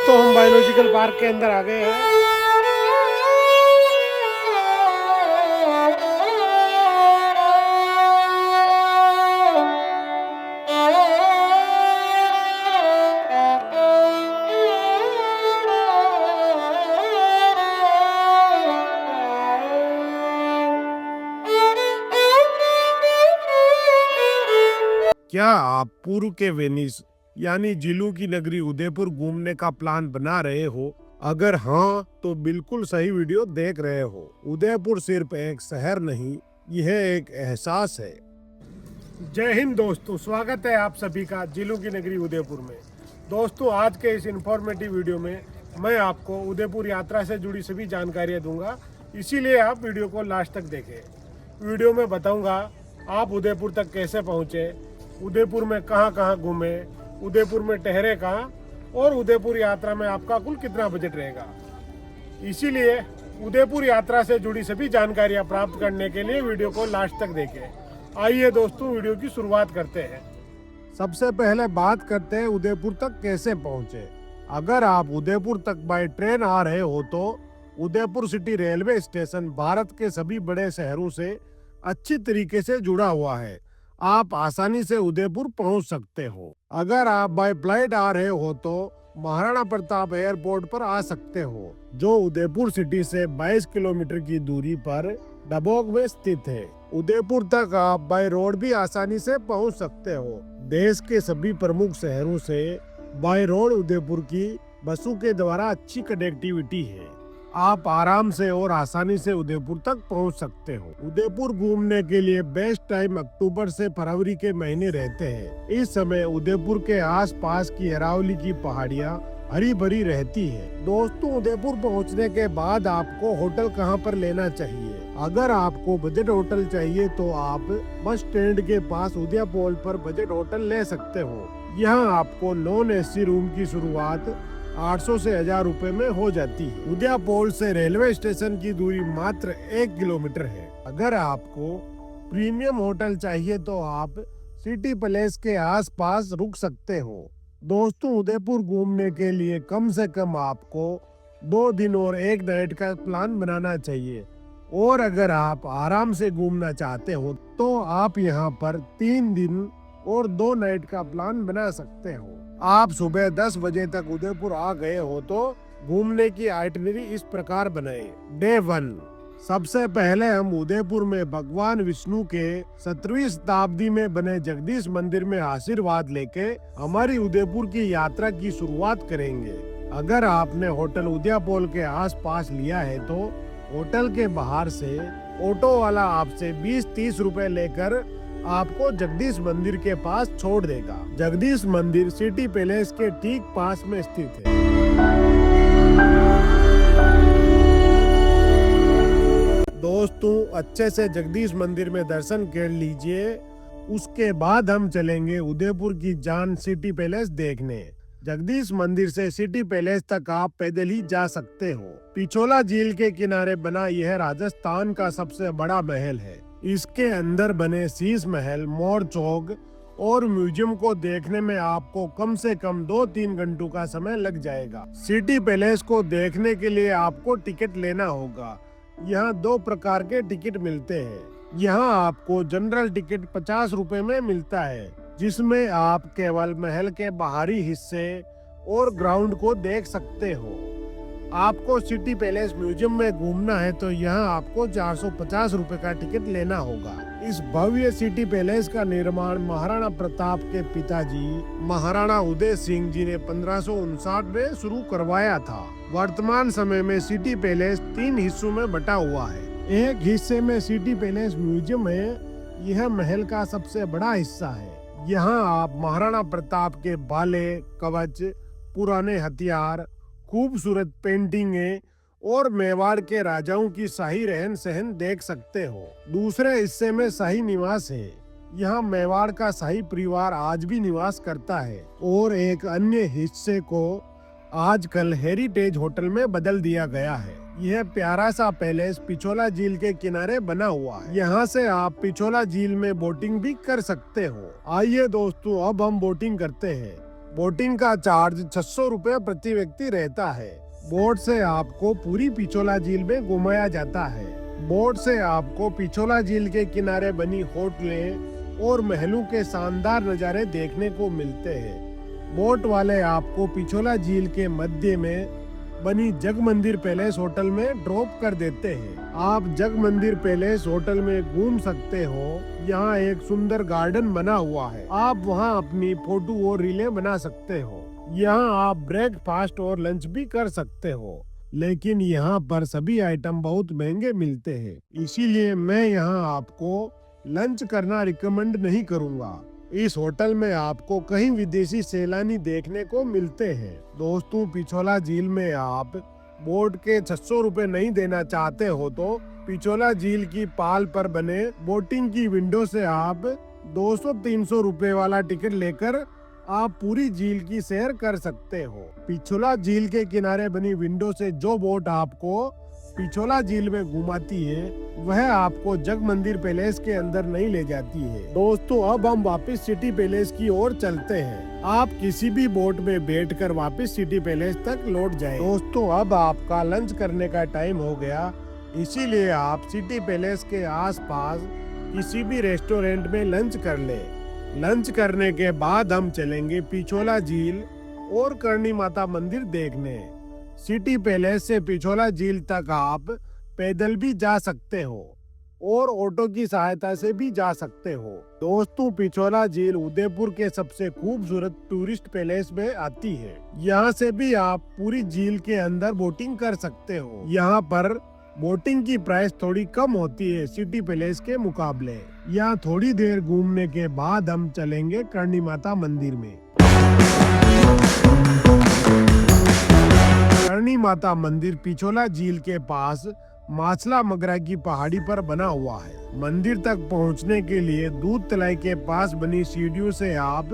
दोस्तों हम biological park के अंदर आ गए हैं। क्या आप पूर्व के वेनिस यानी झीलों की नगरी उदयपुर घूमने का प्लान बना रहे हो? अगर हाँ तो बिल्कुल सही वीडियो देख रहे हो। उदयपुर सिर्फ एक शहर नहीं, यह एक एहसास है। जय हिंद दोस्तों, स्वागत है आप सभी का झीलों की नगरी उदयपुर में। दोस्तों आज के इस इंफॉर्मेटिव वीडियो में मैं आपको उदयपुर यात्रा से जुड़ी सभी जानकारियाँ दूंगा, इसीलिए आप वीडियो को लास्ट तक देखें। वीडियो में बताऊंगा आप उदयपुर तक कैसे पहुँचे, उदयपुर में कहाँ कहाँ घूमे, उदयपुर में ठहरे कहाँ और उदयपुर यात्रा में आपका कुल कितना बजट रहेगा। इसीलिए उदयपुर यात्रा से जुड़ी सभी जानकारियाँ प्राप्त करने के लिए वीडियो को लास्ट तक देखें। आइए दोस्तों वीडियो की शुरुआत करते हैं। सबसे पहले बात करते हैं उदयपुर तक कैसे पहुँचे। अगर आप उदयपुर तक बाय ट्रेन आ रहे हो तो Udaipur city railway station Bharat के सभी बड़े शहरों से अच्छी तरीके से जुड़ा हुआ है। आप आसानी से उदयपुर पहुंच सकते हो। अगर आप बाय फ्लाइट आ रहे हो तो महाराणा प्रताप एयरपोर्ट पर आ सकते हो, जो उदयपुर सिटी से 22 किलोमीटर की दूरी पर डबोक में स्थित है। उदयपुर तक आप बाय रोड भी आसानी से पहुंच सकते हो। देश के सभी प्रमुख शहरों से बाय रोड उदयपुर की बसों के द्वारा अच्छी कनेक्टिविटी है। आप आराम से और आसानी से उदयपुर तक पहुंच सकते हो। उदयपुर घूमने के लिए बेस्ट टाइम अक्टूबर से फरवरी के महीने रहते हैं। इस समय उदयपुर के आसपास की अरावली की पहाड़ियां हरी भरी रहती है। दोस्तों उदयपुर पहुंचने के बाद आपको होटल कहां पर लेना चाहिए? अगर आपको बजट होटल चाहिए तो आप बस स्टैंड के पास उदयपुर पर बजट होटल ले सकते हो। यहाँ आपको नॉन एसी रूम की शुरुआत 800 से 1000 रुपए में हो जाती है। उदयपुर से रेलवे स्टेशन की दूरी मात्र 1 किलोमीटर है। अगर आपको प्रीमियम होटल चाहिए तो आप सिटी पैलेस के आसपास रुक सकते हो। दोस्तों उदयपुर घूमने के लिए कम से कम आपको 2 दिन और 1 नाइट का प्लान बनाना चाहिए, और अगर आप आराम से घूमना चाहते हो तो आप यहाँ पर 3 दिन और 2 नाइट का प्लान बना सकते हो। आप सुबह 10 बजे तक उदयपुर आ गए हो तो घूमने की आइटनरी इस प्रकार बनाए। डे 1, सबसे पहले हम उदयपुर में भगवान विष्णु के 17वीं शताब्दी में बने जगदीश मंदिर में आशीर्वाद लेके हमारी उदयपुर की यात्रा की शुरुआत करेंगे। अगर आपने होटल उदयपुर के आसपास लिया है तो होटल के बाहर से ऑटो वाला आपसे 20-30 रुपए लेकर आपको जगदीश मंदिर के पास छोड़ देगा। जगदीश मंदिर सिटी पैलेस के ठीक पास में स्थित है। दोस्तों अच्छे से जगदीश मंदिर में दर्शन कर लीजिए, उसके बाद हम चलेंगे उदयपुर की जान सिटी पैलेस देखने। जगदीश मंदिर से सिटी पैलेस तक आप पैदल ही जा सकते हो। पिछोला झील के किनारे बना यह राजस्थान का सबसे बड़ा महल है। इसके अंदर बने शीश महल, मोर चौक और म्यूजियम को देखने में आपको कम से कम 2-3 घंटों का समय लग जाएगा। सिटी पैलेस को देखने के लिए आपको टिकट लेना होगा। यहाँ 2 प्रकार के टिकट मिलते हैं। यहाँ आपको जनरल टिकट 50 रुपए में मिलता है, जिसमें आप केवल महल के बाहरी हिस्से और ग्राउंड को देख सकते हो। आपको सिटी पैलेस म्यूजियम में घूमना है तो यहाँ आपको 450 रुपए का टिकट लेना होगा। इस भव्य सिटी पैलेस का निर्माण महाराणा प्रताप के पिताजी महाराणा उदय सिंह जी ने 1559 में शुरू करवाया था। वर्तमान समय में सिटी पैलेस 3 हिस्सों में बटा हुआ है। एक हिस्से में सिटी पैलेस म्यूजियम है, यह महल का सबसे बड़ा हिस्सा है। यहाँ आप महाराणा प्रताप के भाले, कवच, पुराने हथियार, खूबसूरत पेंटिंगें और मेवाड़ के राजाओं की शाही रहन सहन देख सकते हो। दूसरे हिस्से में शाही निवास है। यहाँ मेवाड़ का शाही परिवार आज भी निवास करता है, और एक अन्य हिस्से को आजकल हेरिटेज होटल में बदल दिया गया है। यह प्यारा सा पैलेस पिछोला झील के किनारे बना हुआ है। यहाँ से आप पिछोला झील में बोटिंग भी कर सकते हो। आइए दोस्तों अब हम बोटिंग करते हैं। बोटिंग का चार्ज 600 रुपए प्रति व्यक्ति रहता है। बोट से आपको पूरी पिछोला झील में घुमाया जाता है। बोट से आपको पिछोला झील के किनारे बनी होटलें और महलों के शानदार नज़ारे देखने को मिलते हैं। बोट वाले आपको पिछोला झील के मध्य में बनी जग मंदिर पैलेस होटल में ड्रॉप कर देते हैं। आप जग मंदिर पैलेस होटल में घूम सकते हो। यहाँ एक सुंदर गार्डन बना हुआ है। आप वहाँ अपनी फोटो और रीलें बना सकते हो। यहाँ आप ब्रेकफास्ट और लंच भी कर सकते हो, लेकिन यहाँ पर सभी आइटम बहुत महंगे मिलते हैं, इसीलिए मैं यहाँ आपको लंच करना रिकमेंड नहीं करूँगा। इस होटल में आपको कई विदेशी सैलानी देखने को मिलते हैं। दोस्तों, पिछोला झील में आप बोट के 600 रुपए नहीं देना चाहते हो तो पिछोला झील की पाल पर बने बोटिंग की विंडो से आप 200-300 रुपए वाला टिकट लेकर आप पूरी झील की सैर कर सकते हो। पिछोला झील के किनारे बनी विंडो से जो बोट आपको पिछोला झील में घुमाती है वह आपको जग मंदिर पैलेस के अंदर नहीं ले जाती है। दोस्तों, अब हम वापस सिटी पैलेस की ओर चलते हैं। आप किसी भी बोट में बैठकर वापस सिटी पैलेस तक लौट जाएं। दोस्तों, अब आपका लंच करने का टाइम हो गया, इसीलिए आप सिटी पैलेस के आसपास किसी भी रेस्टोरेंट में लंच कर ले। लंच करने के बाद हम चलेंगे पिछोला झील और करणी माता मंदिर देखने। सिटी पैलेस से पिछोला झील तक आप पैदल भी जा सकते हो और ऑटो की सहायता से भी जा सकते हो। दोस्तों, पिछोला झील उदयपुर के सबसे खूबसूरत टूरिस्ट पैलेस में आती है। यहाँ से भी आप पूरी झील के अंदर बोटिंग कर सकते हो। यहाँ पर बोटिंग की प्राइस थोड़ी कम होती है सिटी पैलेस के मुकाबले। यहाँ थोड़ी देर घूमने के बाद हम चलेंगे करणी माता मंदिर में। करणी माता मंदिर पिछोला झील के पास माछला मगरा की पहाड़ी पर बना हुआ है। मंदिर तक पहुंचने के लिए दूध तलाई के पास बनी सीढ़ियों से आप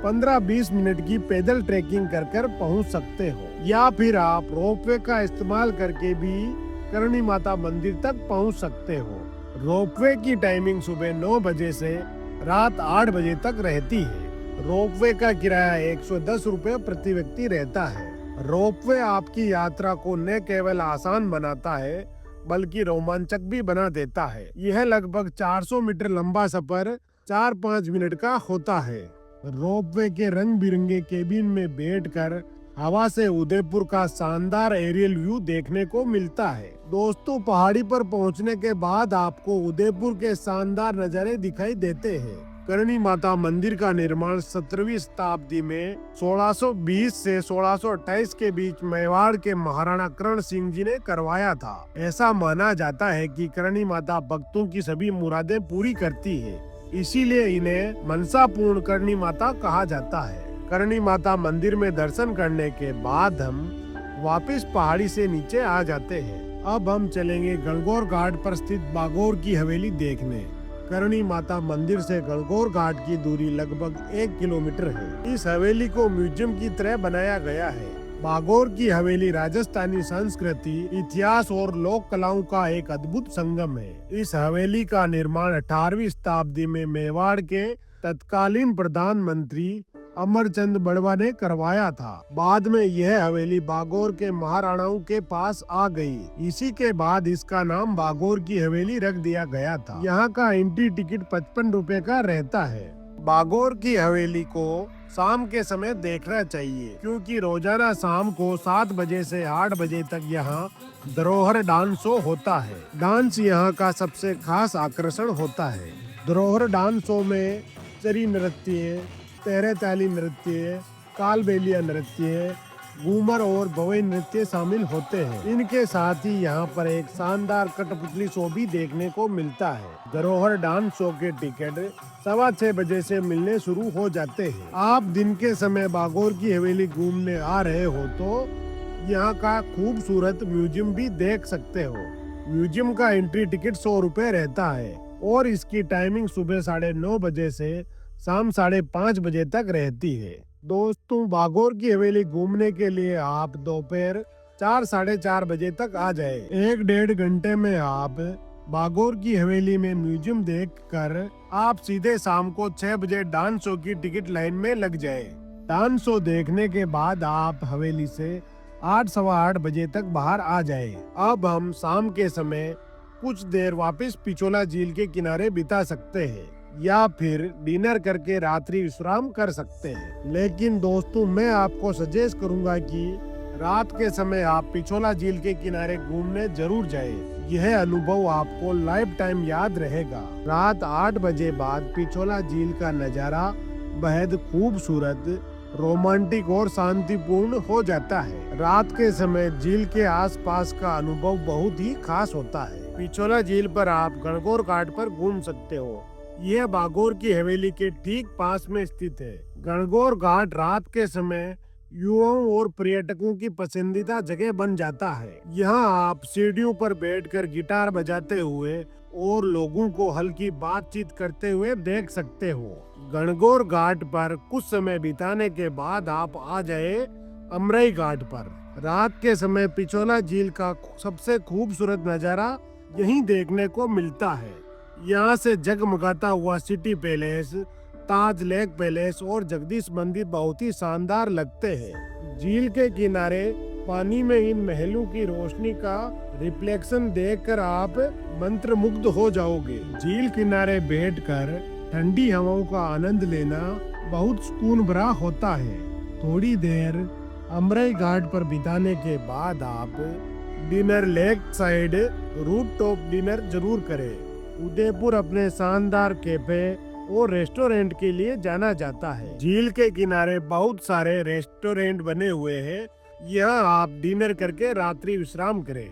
15-20 मिनट की पैदल ट्रैकिंग कर पहुंच सकते हो, या फिर आप रोपवे का इस्तेमाल करके भी करणी माता मंदिर तक पहुंच सकते हो। रोपवे की टाइमिंग सुबह 9 बजे से रात 8 बजे तक रहती है। रोपवे का किराया 110 रुपए प्रति व्यक्ति रहता है। रोपवे आपकी यात्रा को न केवल आसान बनाता है बल्कि रोमांचक भी बना देता है। यह लगभग 400 मीटर लंबा सफर 4-5 मिनट का होता है। रोपवे के रंग बिरंगे केबिन में बैठकर हवा से उदयपुर का शानदार एरियल व्यू देखने को मिलता है। दोस्तों, पहाड़ी पर पहुंचने के बाद आपको उदयपुर के शानदार नज़ारे दिखाई देते हैं। करणी माता मंदिर का निर्माण 17वीं शताब्दी में 1620 से 1628 के बीच मेवाड़ के महाराणा करण सिंह जी ने करवाया था। ऐसा माना जाता है कि करणी माता भक्तों की सभी मुरादें पूरी करती है, इसीलिए इन्हें मनसा पूर्ण करणी माता कहा जाता है। करणी माता मंदिर में दर्शन करने के बाद हम वापस पहाड़ी से नीचे आ जाते हैं। अब हम चलेंगे गणगौर घाट पर स्थित बागोर की हवेली देखने। करणी माता मंदिर से गणगौर घाट की दूरी लगभग 1 किलोमीटर है। इस हवेली को म्यूजियम की तरह बनाया गया है। बागोर की हवेली राजस्थानी संस्कृति, इतिहास और लोक कलाओं का एक अद्भुत संगम है। इस हवेली का निर्माण 18वीं शताब्दी में मेवाड़ के तत्कालीन प्रधानमंत्री अमरचंद बड़वा ने करवाया था। बाद में यह हवेली बागोर के महाराणाओं के पास आ गई। इसी के बाद इसका नाम बागोर की हवेली रख दिया गया था। यहाँ का एंट्री टिकट 55 रुपए का रहता है। बागोर की हवेली को शाम के समय देखना चाहिए, क्योंकि रोजाना शाम को 7 बजे से 8 बजे तक यहाँ धरोहर डांस शो होता है। डांस यहाँ का सबसे खास आकर्षण होता है। धरोहर डांस शो में चरी नृत्य, तेरे ताली नृत्य, कालबेलिया नृत्य, घूमर और भवई नृत्य शामिल होते हैं। इनके साथ ही यहाँ पर एक शानदार कठपुतली शो भी देखने को मिलता है। धरोहर डांस शो के टिकट 6:15 बजे से मिलने शुरू हो जाते हैं। आप दिन के समय बागोर की हवेली घूमने आ रहे हो तो यहाँ का खूबसूरत म्यूजियम भी देख सकते हो। म्यूजियम का एंट्री टिकट 100 रुपए रहता है और इसकी टाइमिंग सुबह 9:30 बजे से शाम 5:30 बजे तक रहती है। दोस्तों, बागोर की हवेली घूमने के लिए आप दोपहर 4-4:30 बजे तक आ जाए। 1-1.5 घंटे में आप बागोर की हवेली में म्यूजियम देखकर आप सीधे शाम को 6 बजे डांस शो की टिकट लाइन में लग जाए, डांस शो देखने के बाद आप हवेली से 8 सवा 8 बजे तक बाहर आ जाए। अब हम शाम के समय कुछ देर वापस पिछोला झील के किनारे बिता सकते हैं या फिर डिनर करके रात्रि विश्राम कर सकते हैं। लेकिन दोस्तों, मैं आपको सजेस्ट करूंगा कि रात के समय आप पिछोला झील के किनारे घूमने जरूर जाएं। यह अनुभव आपको लाइफ टाइम याद रहेगा। रात 8 बजे बाद पिछोला झील का नजारा बेहद खूबसूरत, रोमांटिक और शांतिपूर्ण हो जाता है। रात के समय झील के आसपास का अनुभव बहुत ही खास होता है। पिछोला झील पर आप गणगौर घाट पर घूम सकते हो। यह बागोर की हवेली के ठीक पास में स्थित है। गणगौर घाट रात के समय युवाओं और पर्यटकों की पसंदीदा जगह बन जाता है। यहाँ आप सीढ़ियों पर बैठकर गिटार बजाते हुए और लोगों को हल्की बातचीत करते हुए देख सकते हो। गणगौर घाट पर कुछ समय बिताने के बाद आप आ जाए अमराई घाट पर। रात के समय पिछोला झील का सबसे खूबसूरत नजारा यहीं देखने को मिलता है। यहाँ से जगमगाता हुआ सिटी पैलेस, ताज लेक पैलेस और जगदीश मंदिर बहुत ही शानदार लगते हैं। झील के किनारे पानी में इन महलों की रोशनी का रिफ्लेक्शन देखकर आप मंत्रमुग्ध हो जाओगे। झील किनारे बैठकर ठंडी हवाओं का आनंद लेना बहुत सुकून भरा होता है। थोड़ी देर अमराई घाट पर बिताने के बाद आप dinner lake side rooftop dinner जरूर करें। उदयपुर अपने शानदार कैफे और रेस्टोरेंट के लिए जाना जाता है। झील के किनारे बहुत सारे रेस्टोरेंट बने हुए हैं। यहाँ आप डिनर करके रात्रि विश्राम करें।